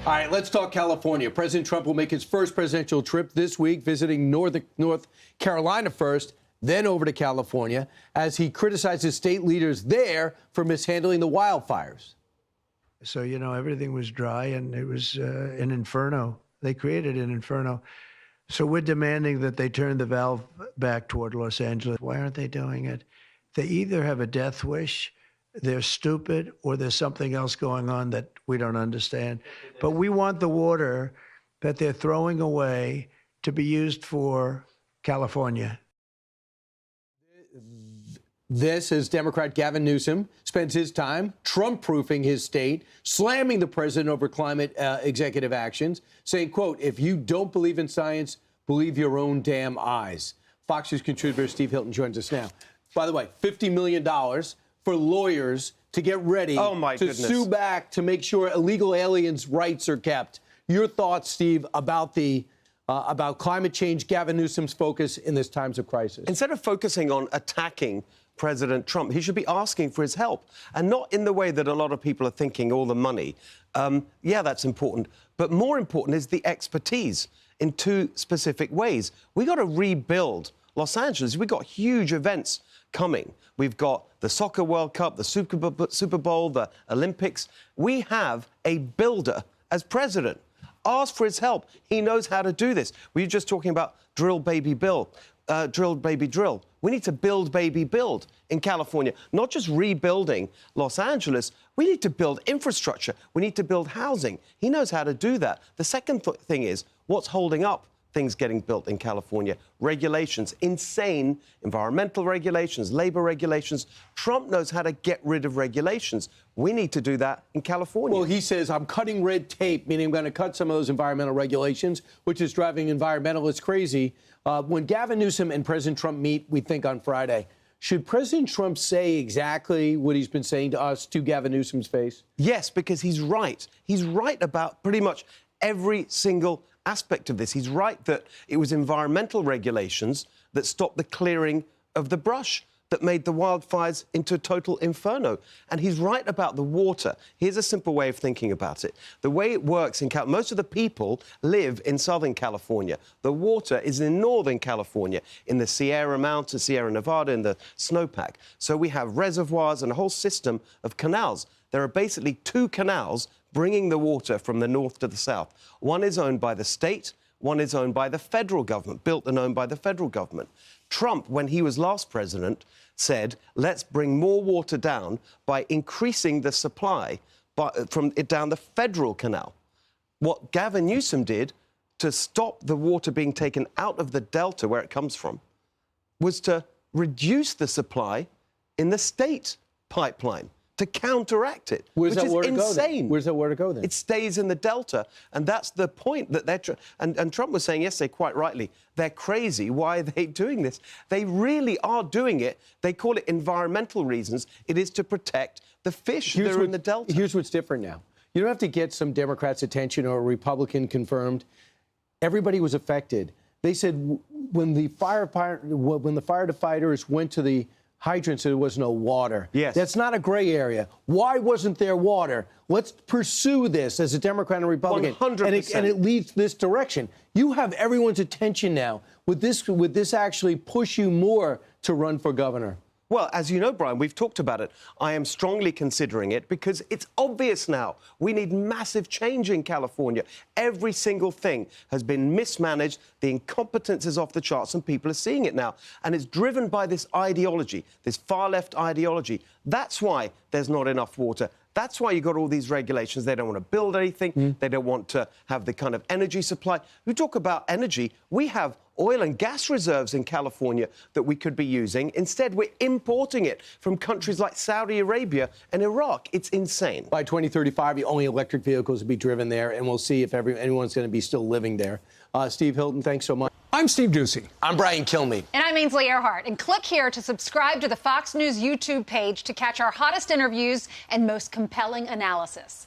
All right, let's talk California. President Trump will make his first presidential trip this week, visiting North Carolina first, then over to California, as he criticizes state leaders there for mishandling the wildfires. So, everything was dry and it was an inferno. They created an inferno. So we're demanding that they turn the valve back toward Los Angeles. Why aren't they doing it? They either have a death wish, they're stupid, or there's something else going on that we don't understand. But we want the water that they're throwing away to be used for California. This is Democrat Gavin Newsom spends his time Trump-proofing his state, slamming the president over climate executive actions, saying, quote, if you don't believe in science, believe your own damn eyes. Fox News contributor Steve Hilton joins us now. By the way, $50 million for lawyers to get ready to sue back to make sure illegal aliens' rights are kept. Your thoughts, Steve, about climate change, Gavin Newsom's focus in this times of crisis? Instead of focusing on attacking President Trump, he should be asking for his help, and not in the way that a lot of people are thinking, all the money. Yeah, that's important. But more important is the expertise in two specific ways. We got to rebuild Los Angeles. We've got huge events coming. We've got the Soccer World Cup, the Super Bowl, the Olympics. We have a builder as president. Ask for his help. He knows how to do this. We were just talking about drill, baby, drill. We need to build, baby, build in California. Not just rebuilding Los Angeles. We need to build infrastructure. We need to build housing. He knows how to do that. The second thing is, what's holding up things getting built in California? Regulations, insane environmental regulations, labor regulations. Trump knows how to get rid of regulations. We need to do that in California. Well, he says, I'm cutting red tape, meaning I'm going to cut some of those environmental regulations, which is driving environmentalists crazy. When Gavin Newsom and President Trump meet, we think on Friday, should President Trump say exactly what he's been saying to us to Gavin Newsom's face? Yes, because he's right. He's right about pretty much every single aspect of this. He's right that it was environmental regulations that stopped the clearing of the brush that made the wildfires into a total inferno. And he's right about the water. Here's a simple way of thinking about it. The way it works in California, most of the people live in Southern California. The water is in Northern California, in the Sierra Mountains, Sierra Nevada, in the snowpack. So we have reservoirs and a whole system of canals. There are basically two canals bringing the water from the north to the south. One is owned by the state, one is owned by the federal government, built and owned by the federal government. Trump, when he was last president, said, let's bring more water down by increasing the supply from it down the federal canal. What Gavin Newsom did to stop the water being taken out of the delta where it comes from was to reduce the supply in the state pipeline to counteract it, which is insane. Where's that water go then? It stays in the delta, and that's the point that they're... And Trump was saying yesterday, quite rightly, they're crazy. Why are they doing this? They really are doing it. They call it environmental reasons. It is to protect the fish that are in the delta. Here's what's different now. You don't have to get some Democrats' attention or a Republican confirmed. Everybody was affected. They said when the firefighters went to the hydrants, there was no water. Yes. That's not a gray area. Why wasn't there water? Let's pursue this as a Democrat and Republican. 100%. And it leads this direction. You have everyone's attention now. Would this actually push you more to run for governor? Well, as you know, Brian, we've talked about it. I am strongly considering it because it's obvious now. We need massive change in California. Every single thing has been mismanaged. The incompetence is off the charts and people are seeing it now. And it's driven by this ideology, this far-left ideology. That's why there's not enough water. That's why you got all these regulations. They don't want to build anything. They don't want to have the kind of energy supply. We talk about energy. We have oil and gas reserves in California that we could be using. Instead, we're importing it from countries like Saudi Arabia and Iraq. It's insane. By 2035, only electric vehicles will be driven there, and we'll see if anyone's going to be still living there. Steve Hilton, thanks so much. I'm Steve Doocy. I'm Brian Kilmeade. And I'm Ainsley Earhart. And click here to subscribe to the Fox News YouTube page to catch our hottest interviews and most compelling analysis.